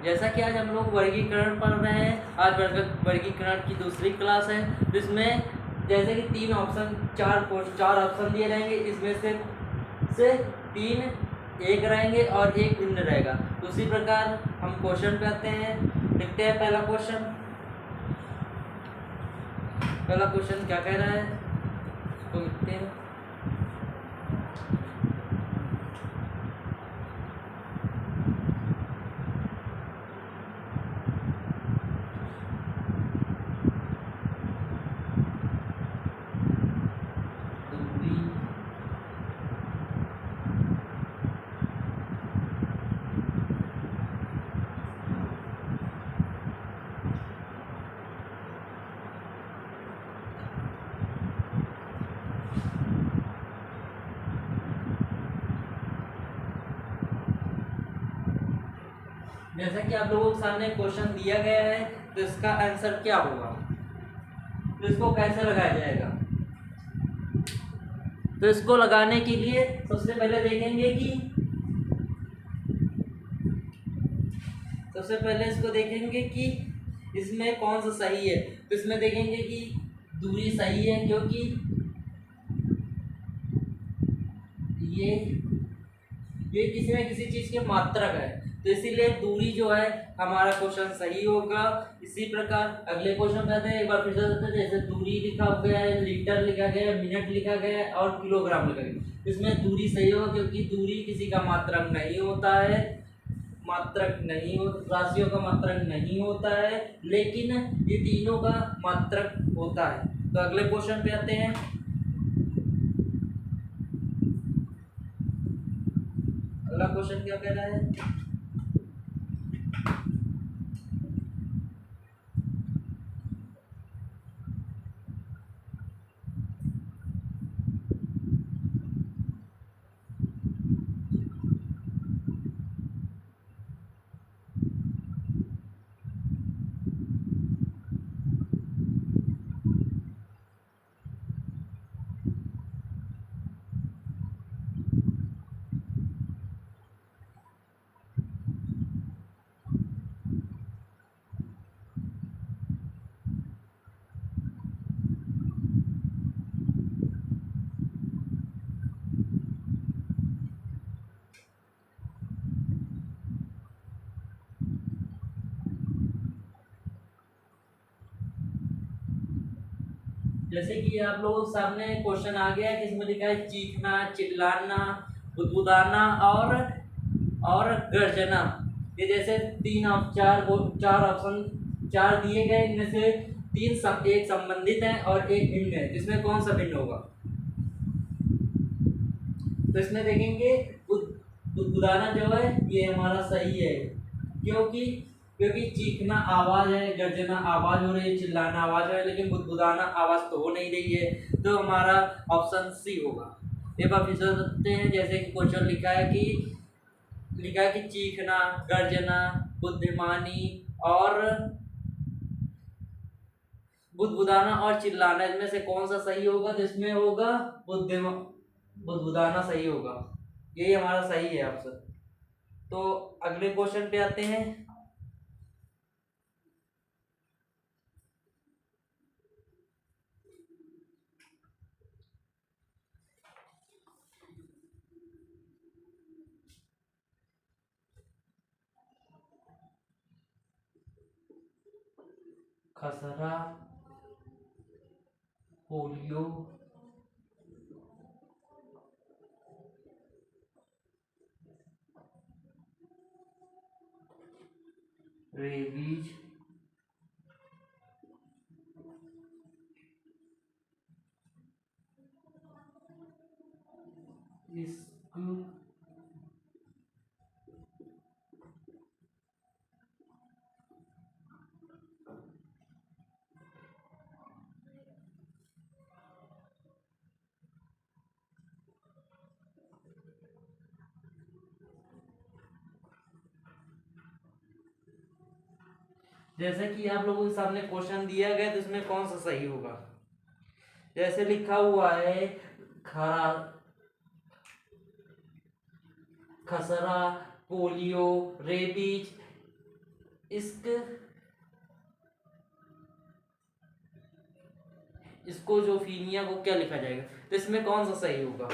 जैसा कि आज हम लोग वर्गीकरण पढ़ रहे हैं, आज वर्गीकरण की दूसरी क्लास है, जिसमें जैसे कि चार ऑप्शन दिए रहेंगे, इसमें से तीन एक रहेंगे और एक भिन्न रहेगा। उसी प्रकार हम क्वेश्चन पे आते हैं, देखते हैं पहला क्वेश्चन क्या कह रहा है, तो लिखते हैं। जैसा कि आप लोगों के सामने क्वेश्चन दिया गया है, तो इसका आंसर क्या होगा, तो इसको कैसे लगाया जाएगा। तो इसको लगाने के लिए सबसे पहले देखेंगे कि इसमें कौन सा सही है। तो इसमें देखेंगे कि दूरी सही है, क्योंकि ये किसी न किसी चीज के मात्रक है, तो इसीलिए दूरी जो है हमारा क्वेश्चन सही होगा। इसी प्रकार अगले क्वेश्चन पे आते हैं, एक बार फिर से देखते हैं। जैसे दूरी लिखा गया है, लीटर लिखा गया है, मिनट लिखा गया है और किलोग्राम लिखा गया है। इसमें दूरी सही होगा, क्योंकि दूरी किसी का मात्रक नहीं होता है, राशियों का मात्रक नहीं होता है, लेकिन ये तीनों का मात्रक होता है। तो अगले क्वेश्चन पे आते हैं। अगला क्वेश्चन क्या कह रहा है, जैसे कि आप लोगों के सामने क्वेश्चन आ गया है, इसमें लिखा है चीखना, चिल्लाना, बुदबुदाना और गर्जना। ये जैसे चार ऑप्शन दिए गए, इनमें से एक संबंधित है और एक भिन्न है, जिसमें कौन सा भिन्न होगा। तो इसमें देखेंगे बुदबुदाना जो है ये हमारा सही है, क्योंकि चीखना आवाज है, गर्जना आवाज हो रही है, चिल्लाना आवाज हो रही है, लेकिन बुदबुदाना आवाज तो हो नहीं रही है, तो हमारा ऑप्शन सी होगा। एक बार फिर से देखते हैं। जैसे कि क्वेश्चन लिखा है कि चीखना, गर्जना, बुद्धिमानी और बुदबुदाना और चिल्लाना, इसमें से कौन सा सही होगा। तो इसमें होगा बुदबुदाना सही होगा, यही हमारा सही है ऑप्शन। तो अगले क्वेश्चन पे आते हैं। खसरा, पोलियो, रेबीज, इसको जैसे कि आप लोगों के सामने क्वेश्चन दिया गया, तो इसमें कौन सा सही होगा। जैसे लिखा हुआ है खसरा, पोलियो, रेबीज, इश्क इसको जो फीनिया को क्या लिखा जाएगा, तो इसमें कौन सा सही होगा?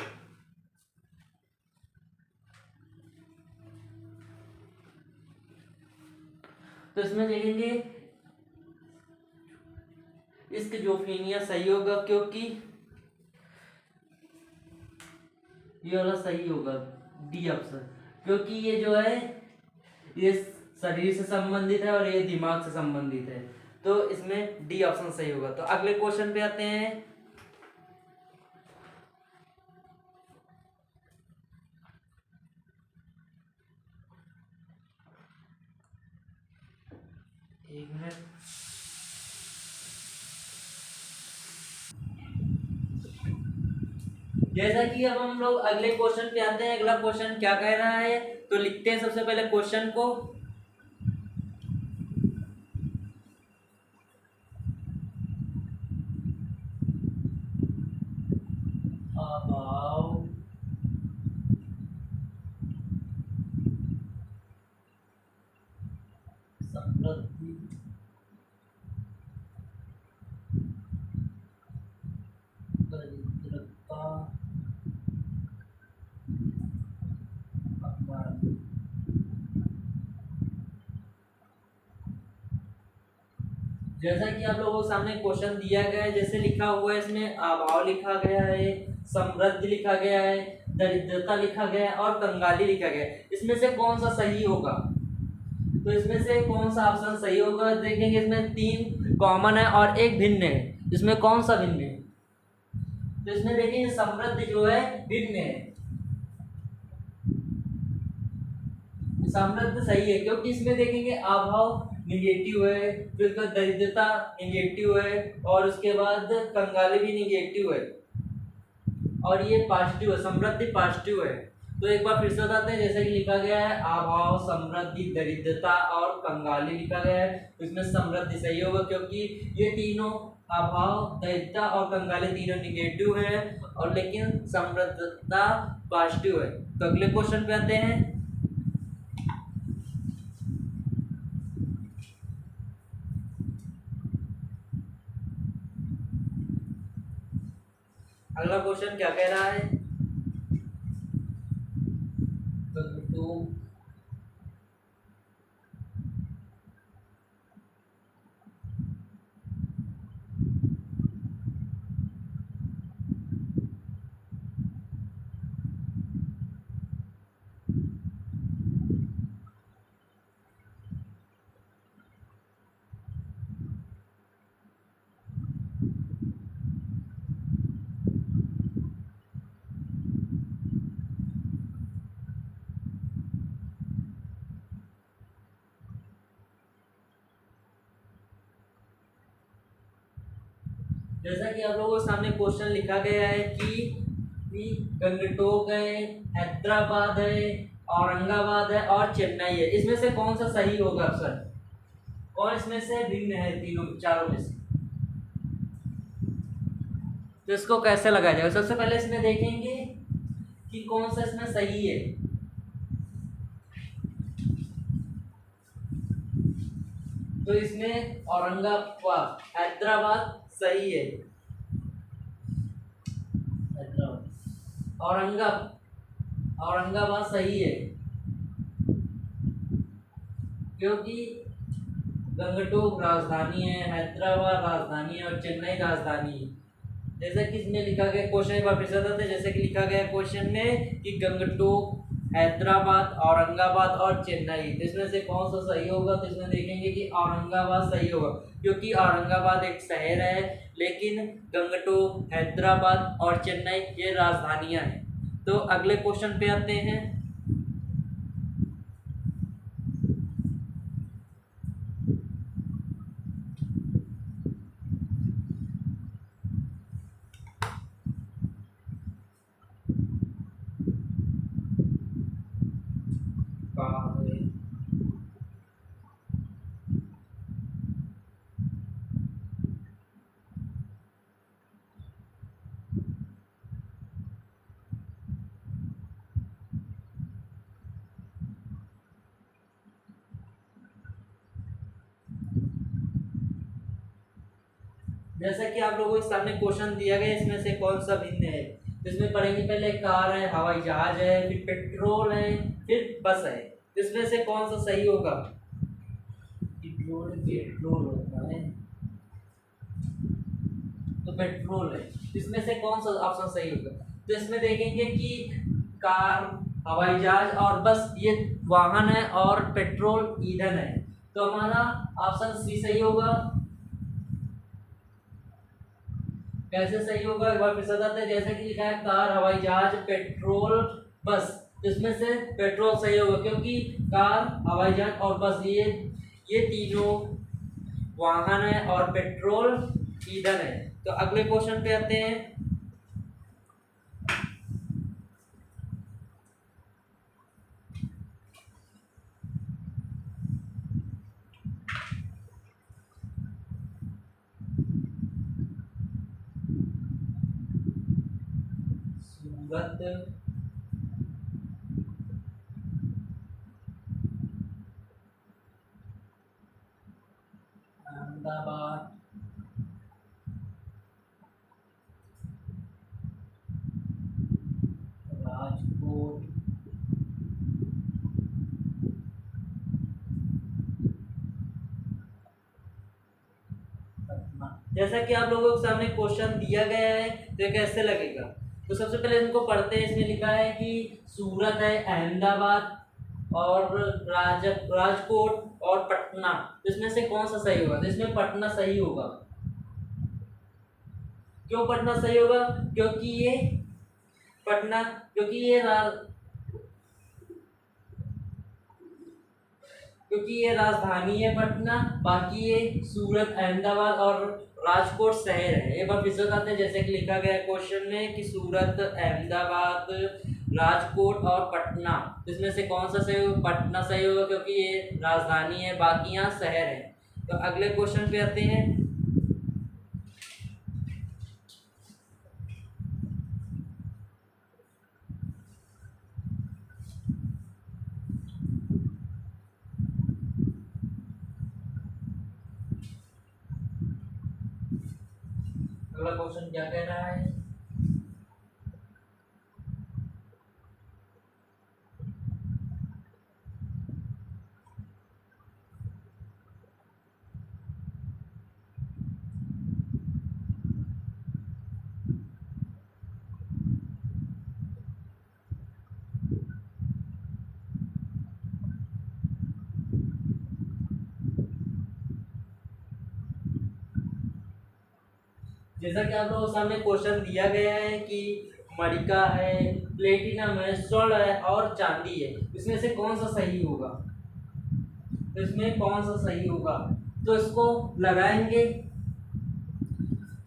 तो इसमें देखेंगे इसके जोफीनिया सही होगा, क्योंकि ये वाला सही होगा, डी ऑप्शन, क्योंकि ये जो है ये शरीर से संबंधित है और ये दिमाग से संबंधित है, तो इसमें डी ऑप्शन सही होगा। तो अगले क्वेश्चन पे आते हैं। एक मिनट। जैसा कि अब हम लोग अगले क्वेश्चन पे आते हैं। अगला क्वेश्चन क्या कह रहा है, तो लिखते हैं सबसे पहले क्वेश्चन को। अभाव समृद्धि दरिद्रता अज्ञान। जैसा कि आप लोगों के सामने क्वेश्चन दिया गया है, जैसे लिखा हुआ है इसमें अभाव लिखा गया है, समृद्धि लिखा गया है, दरिद्रता लिखा गया है और कंगाली लिखा गया है। इसमें से कौन सा सही होगा? तो इसमें से कौन सा ऑप्शन सही होगा? देखेंगे इसमें 3 कॉमन है और 1 भिन्न है। इसमें कौन सा भिन्न है? तो इसमें देखेंगे समृद्धि जो है भिन्न है, समृद्ध सही है, क्योंकि इसमें देखेंगे अभाव निगेटिव है, फिर उसका दरिद्रता निगेटिव है और उसके बाद कंगाली भी निगेटिव है और ये पॉजिटिव है, समृद्धि पॉजिटिव है। तो एक बार फिर से बताते हैं, जैसे कि लिखा गया है अभाव समृद्धि दरिद्रता और कंगाली लिखा गया है, तो इसमें समृद्धि सही होगा, क्योंकि ये तीनों अभाव दरिद्रता और कंगाली तीनों निगेटिव है और लेकिन समृद्धता पॉजिटिव है। तो अगले क्वेश्चन पे आते हैं। अगला क्वेश्चन क्या कह रहा है, तो जैसा कि आप लोगों के सामने क्वेश्चन लिखा गया है कि गंगटोक है, हैदराबाद है, औरंगाबाद है और चेन्नई है, इसमें से कौन सा सही होगा सर? कौन इसमें से भिन्न है तीनों चारों में से? तो इसको कैसे लगाया जाएगा? सबसे पहले इसमें देखेंगे कि कौन सा इसमें सही है। तो इसमें औरंगाबाद हैदराबाद सही है, औरंगाबाद सही है, क्योंकि गंगटोक राजधानी है, हैदराबाद राजधानी है और चेन्नई राजधानी है। जैसे कि इसमें लिखा गया क्वेश्चन एक बार फिर से बताते हैं, जैसे कि लिखा गया क्वेश्चन में कि गंगटोक हैदराबाद औरंगाबाद और चेन्नई, तो इसमें से कौन सा सही होगा? तो इसमें देखेंगे कि औरंगाबाद सही होगा, क्योंकि औरंगाबाद एक शहर है, लेकिन गंगटोक हैदराबाद और चेन्नई ये राजधानियां हैं। तो अगले क्वेश्चन पे आते हैं। जैसा कि आप लोगों के सामने क्वेश्चन दिया गया, इसमें से कौन सा भिन्न है। तो इसमें पढ़ेंगे पहले कार है, हवाई जहाज है, फिर पेट्रोल है, फिर बस है। इसमें से कौन सा सही होगा। पेट्रोल होता है, तो पेट्रोल है। इसमें से कौन सा ऑप्शन सही होगा। तो इसमें देखेंगे कि कार, हवाई जहाज और बस ये वाहन है और पेट्रोल ईंधन है, तो हमारा ऑप्शन सी सही होगा। कैसे सही होगा, एक बार फिर से बताते हैं। जैसे कि लिखा है कार, हवाई जहाज, पेट्रोल, बस, इसमें से पेट्रोल सही होगा, क्योंकि कार, हवाई जहाज और बस ये तीनों वाहन है और पेट्रोल ईंधन है। तो अगले क्वेश्चन पे आते हैं। सूरत, अहमदाबाद, राजकोट, पटना। जैसा कि आप लोगों के सामने क्वेश्चन दिया गया है, तो ये कैसे लगेगा। तो सबसे पहले इनको पढ़ते हैं। इसमें लिखा है कि सूरत है, अहमदाबाद और राजकोट और पटना। तो इसमें से कौन सा सही होगा। तो इसमें पटना सही होगा। क्यों पटना सही होगा, क्योंकि ये पटना, क्योंकि ये राजधानी है पटना। बाकी ये सूरत, अहमदाबाद और राजकोट शहर है। एक बार फिर से बताते हैं। जैसे कि लिखा गया क्वेश्चन में कि सूरत, अहमदाबाद, राजकोट और पटना, इसमें से कौन सा सही होगा। पटना सही होगा, क्योंकि ये राजधानी है, बाकी यहाँ शहर है। तो अगले क्वेश्चन पे आते हैं। अगला क्वेश्चन क्या कह रहा है। जैसा कि आप लोगों के सामने क्वेश्चन दिया गया है कि मरिका है, प्लेटिनम है, स्वर्ण है और चांदी है, इसमें से कौन सा सही होगा। तो इसमें कौन सा सही होगा, तो इसको लगाएंगे।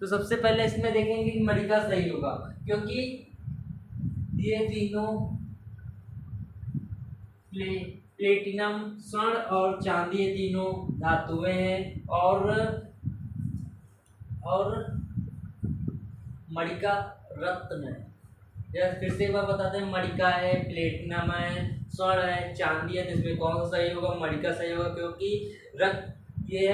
तो सबसे पहले इसमें देखेंगे कि मरिका सही होगा, क्योंकि ये तीनों प्लेटिनम, स्वर्ण और चांदी, ये तीनों धातुएं हैं और मणिका रत्न है। जैसे फिर से एक बार बताते हैं। मणिका है, प्लेटिनम है, स्वर्ण है, चांदी है, जिसमें कौन सा सही होगा। मणिका सही होगा, क्योंकि ये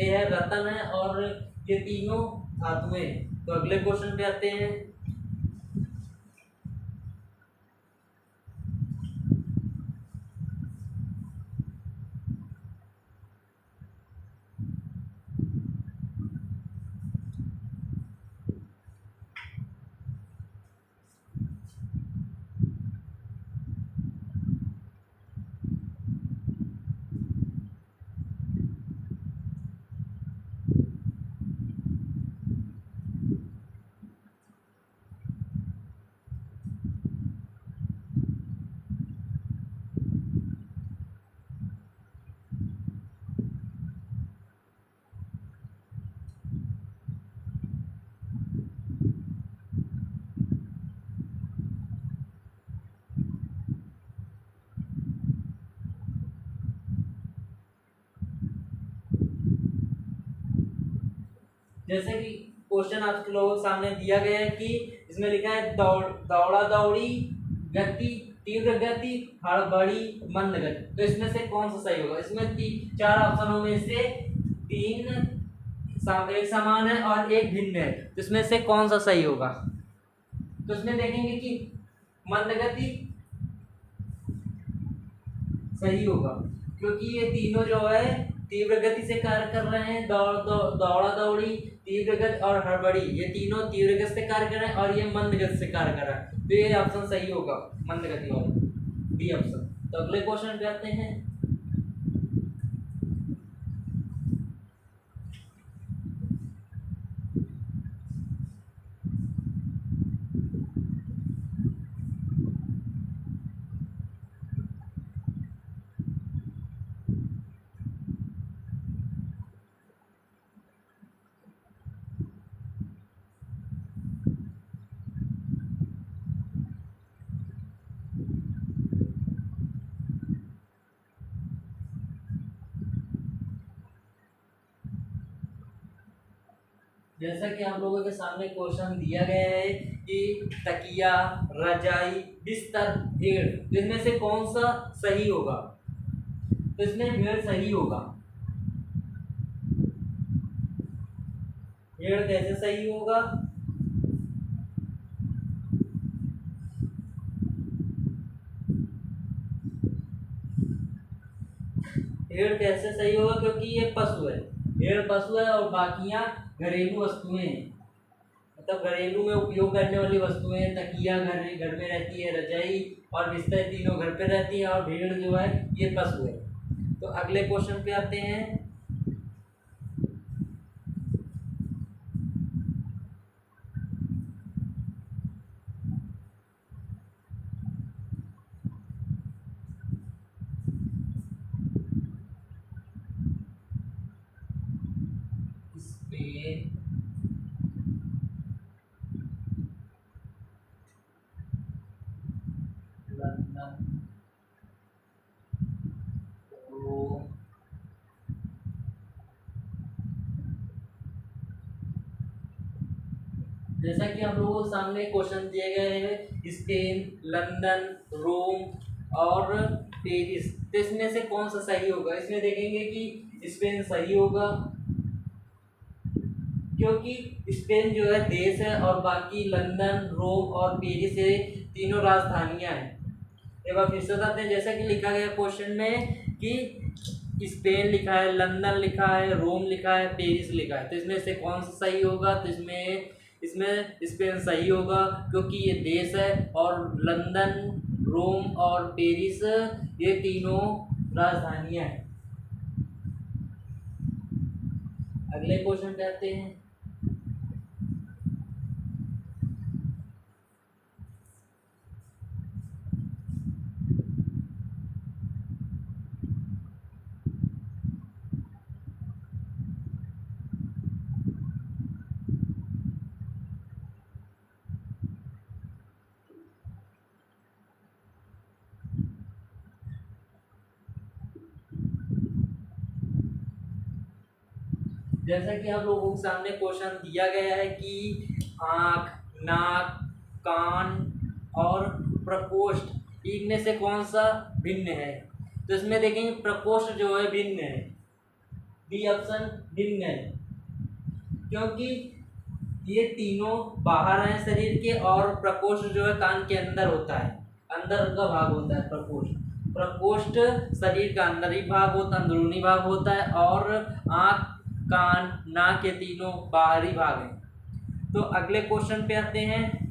है रत्न है और ये तीनों धातुएं। तो अगले क्वेश्चन पे आते हैं। जैसे कि क्वेश्चन आप लोगों के सामने दिया गया है कि इसमें लिखा है दौड़ा दौड़ी गति, तीव्र गति, हड़बड़ी, मंद गति। तो इसमें से कौन सा सही होगा। इसमें 4 ऑप्शनों में से 3 एक समान है और एक भिन्न है, तो इसमें से कौन सा सही होगा? तो इसमें देखेंगे कि मंदगति सही होगा, क्योंकि ये तीनों जो है तीव्र गति से कार्य कर रहे हैं। दौड़ा दौड़ी, तीव्र गति और हड़बड़ी, ये तीनों तीव्र गति से कार्य कर रहे हैं और ये मंद गति से कार्य कर रहा है, तो ये ऑप्शन सही होगा, मंद गति वाला, डी ऑप्शन। तो अगले क्वेश्चन पे आते हैं। जैसा कि आप लोगों के सामने क्वेश्चन दिया गया है कि तकिया, रजाई, बिस्तर, भेड़, तो इनमें से कौन सा सही होगा? तो इसमें भेड़ सही होगा। भेड़ कैसे सही होगा? भेड़ कैसे सही होगा? क्योंकि ये पशु है, भेड़ पशु है और बाकियां घरेलू वस्तुएं हैं, मतलब घरेलू में उपयोग करने वाली वस्तुएं। तकिया घर में रहती है, रजाई और बिस्तर तीनों घर पे रहती है, और भेड़ जो है ये पशु है। तो अगले क्वेश्चन पे आते हैं। स्पेन, लंदन, रोम, जैसा कि आप लोगों के सामने क्वेश्चन दिए गए हैं, स्पेन, लंदन, रोम और पेरिस, तो इसमें से कौन सा सही होगा? इसमें देखेंगे कि स्पेन सही होगा, क्योंकि स्पेन जो है देश है और बाकी लंदन, रोम और पेरिस ये तीनों राजधानियां हैं। एक बार फिर से बताते हैं, जैसा कि लिखा गया क्वेश्चन में कि स्पेन लिखा है, लंदन लिखा है, रोम लिखा है, पेरिस लिखा है, तो इसमें से कौन सा सही होगा? तो इसमें स्पेन सही होगा, क्योंकि ये देश है और लंदन, रोम और पेरिस ये तीनों राजधानियां हैं। अगले क्वेश्चन पे आते हैं। जैसा कि आप लोगों के सामने क्वेश्चन दिया गया है कि आँख, नाक, कान और प्रकोष्ठ इनमें से कौन सा भिन्न है? तो इसमें देखेंगे प्रकोष्ठ जो है भिन्न है, डी ऑप्शन भिन्न है, क्योंकि ये तीनों बाहर हैं शरीर के, और प्रकोष्ठ जो है कान के अंदर होता है, अंदर का भाग होता है प्रकोष्ठ। प्रकोष्ठ शरीर का अंदरी भाग होता है, अंदरूनी भाग होता है, और आँख, कान, नाक के तीनों बाहरी भाग हैं। तो अगले क्वेश्चन पे आते हैं।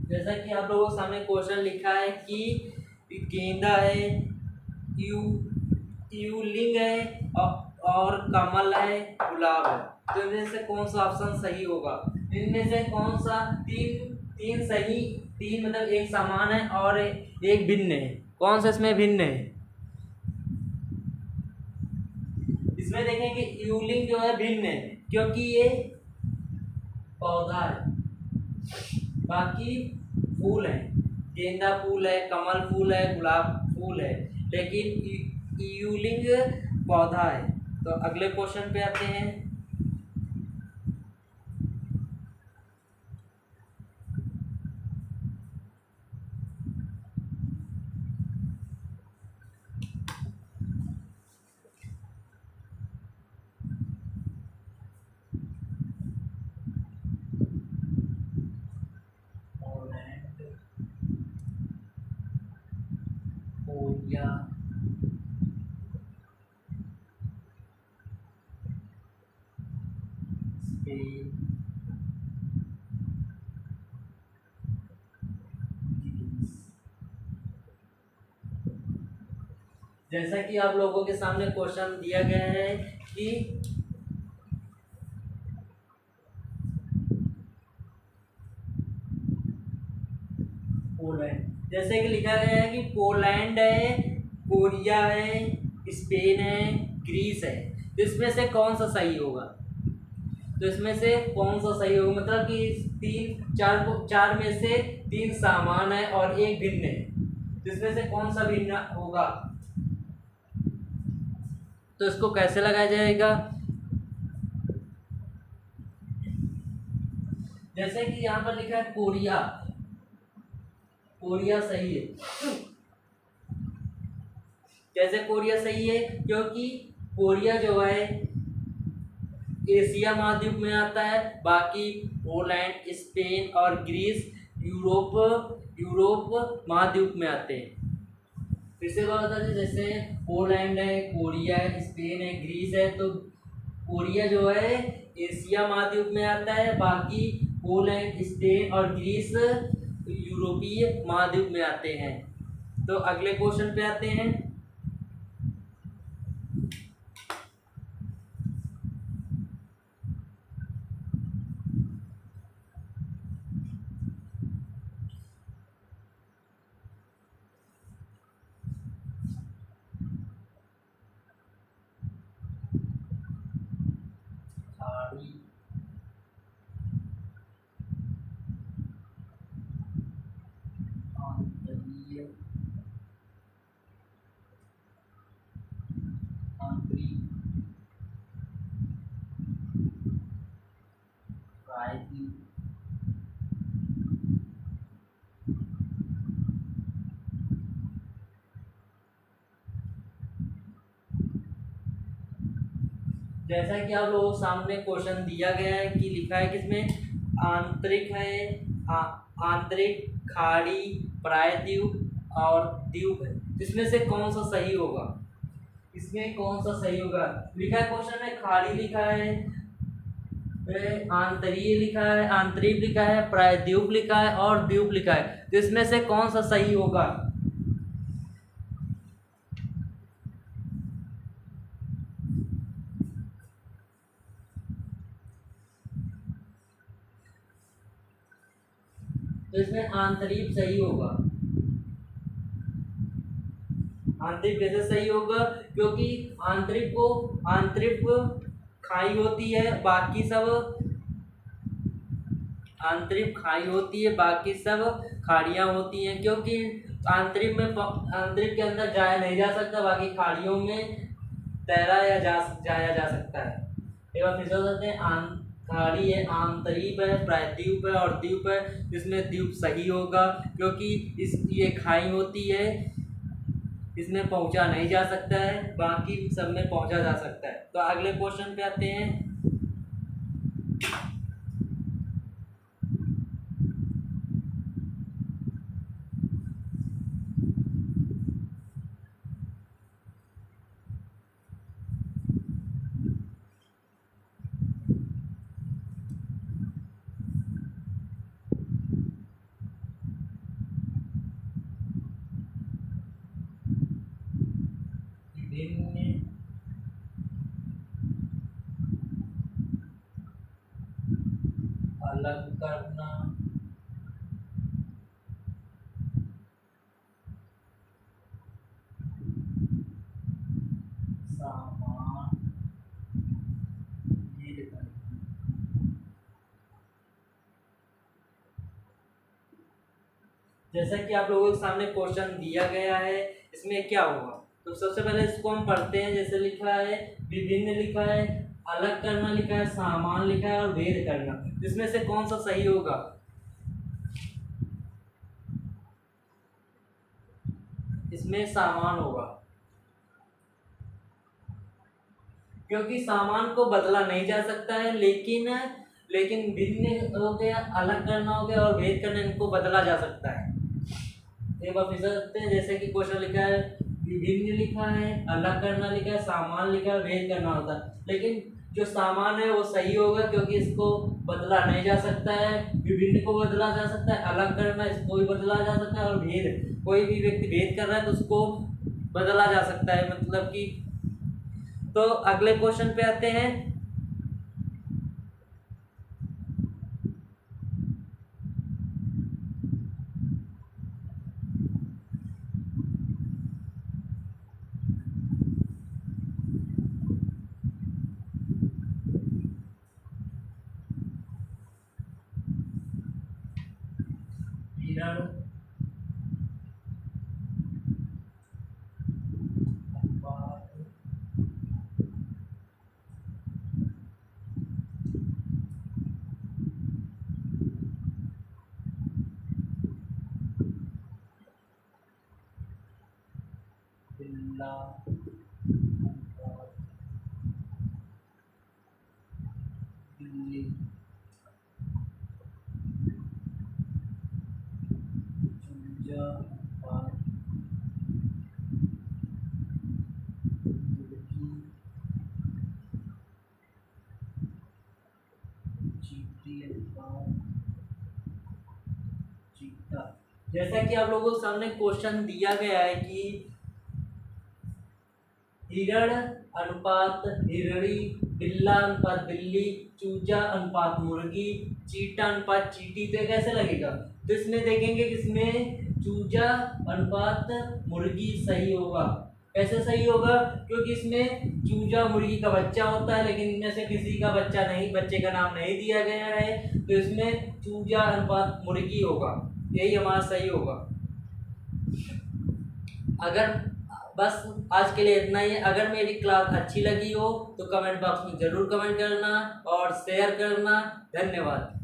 जैसा कि आप लोगों के सामने क्वेश्चन लिखा है कि गेंदा है, युलिंग है और कमल है, गुलाब है, तो इनमें से कौन सा ऑप्शन सही होगा? इनमें से कौन सा तीन सही तीन मतलब एक समान है और एक भिन्न है। कौन सा इसमें भिन्न है? इसमें देखेंगे यूलिंग जो है भिन्न है क्योंकि ये पौधा है, बाकी फूल है, गेंदा फूल है, कमल फूल है, गुलाब फूल है, लेकिन यूलिंग पौधा है। तो अगले क्वेश्चन पे आते हैं। Korea, Spain, Greece. जैसा कि आप लोगों के सामने क्वेश्चन दिया गया है कि पोलैंड, जैसे कि लिखा गया है कि पोलैंड है, कोरिया है, स्पेन है, ग्रीस है, तो इसमें से कौन सा सही होगा? तो इसमें से कौन सा सही होगा, मतलब कि चार में से तीन समान है और एक भिन्न है, तो इसमें से कौन सा भिन्न होगा? तो इसको कैसे लगाया जाएगा? जैसे कि यहाँ पर लिखा है कोरिया, कोरिया सही है। कैसे कोरिया सही है? क्योंकि कोरिया जो है एशिया महाद्वीप में आता है, बाकी पोलैंड, स्पेन और ग्रीस यूरोप महाद्वीप में आते हैं। फिर से बात आती है, जैसे पोलैंड है, कोरिया है, स्पेन है, ग्रीस है, तो कोरिया जो है एशिया महाद्वीप में आता है, बाकी पोलैंड, स्पेन और ग्रीस यूरोपीय महाद्वीप में आते हैं। तो अगले क्वेश्चन पे आते हैं। खाड़ी, आंतरीय, आंतरिक, प्रायद्वीप, जैसा कि आप लोगों के सामने क्वेश्चन दिया गया है कि लिखा है कि इसमें आंतरिक है, आंतरिक, खाड़ी, प्रायद्वीप और द्वीप है, इसमें से कौन सा सही होगा? इसमें कौन सा सही होगा? लिखा है क्वेश्चन में खाड़ी लिखा है, आंतरीय लिखा है, आंतरिक लिखा है, प्रायद्वीप लिखा है और द्वीप लिखा है, तो इसमें से कौन सा सही होगा? तो इसमें आंतरिक सही होगा। आंतरिक कैसे सही होगा? क्योंकि आंतरिक खाई होती है, बाकी सब आंतरिक खाई होती है, बाकी सब खाड़ियाँ होती हैं, क्योंकि आंतरिक के अंदर जाया नहीं जा सकता, बाकी खाड़ियों में तैरा या जाया जा सकता है। एक बार फिर से बताते हैं, खाड़ी है, आंतरिक है, प्रायद्वीप है और द्वीप है, इसमें द्वीप सही होगा क्योंकि ये खाई होती है, इसमें पहुंचा नहीं जा सकता है, बाकी सब में पहुंचा जा सकता है। तो अगले क्वेश्चन पे आते हैं। अलग करना, जैसा कि आप लोगों के सामने क्वेश्चन दिया गया है, इसमें क्या होगा। तो सबसे पहले इसको हम पढ़ते हैं। जैसे लिखा है विभिन्न लिखा है, अलग करना लिखा है, सामान लिखा है और भेद करना। इसमें से कौन सा सही होगा। इसमें सामान होगा, क्योंकि सामान को बदला नहीं जा सकता है, लेकिन भिन्न हो गया, अलग करना हो गया और भेद करना, इनको बदला जा सकता है। एक बार फिर से देखते हैं। जैसे कि क्वेश्चन लिखा है विभिन्न लिखा है, अलग करना लिखा है, सामान लिखा है, भेद करना होता है। लेकिन जो सामान है वो सही होगा, क्योंकि इसको बदला नहीं जा सकता है। विभिन्न को बदला जा सकता है, अलग करना इसको भी बदला जा सकता है, और भेद कोई भी व्यक्ति भेद कर रहा है तो उसको बदला जा सकता है, मतलब कि। तो अगले क्वेश्चन पे आते हैं। हिरण, बिल्ला, बिल्ली, चूजा, मुर्गी, चींटी, चीता। जैसा कि आप लोगों के सामने क्वेश्चन दिया गया है कि हिरण अनुपात हिरणी, बिल्ला अनुपात बिल्ली, चूजा अनुपात मुर्गी, चीटा अनुपात चींटी, तो कैसे लगेगा। तो इसमें देखेंगे कि इसमें चूजा अनुपात मुर्गी सही होगा। कैसे सही होगा, क्योंकि इसमें चूजा मुर्गी का बच्चा होता है, लेकिन इनमें से किसी का बच्चा नहीं, बच्चे का नाम नहीं दिया गया है, तो इसमें चूजा अनुपात मुर्गी होगा, यही हमारा सही होगा। अगर बस आज के लिए इतना ही है। अगर मेरी क्लास अच्छी लगी हो तो कमेंट बॉक्स में ज़रूर कमेंट करना और शेयर करना। धन्यवाद।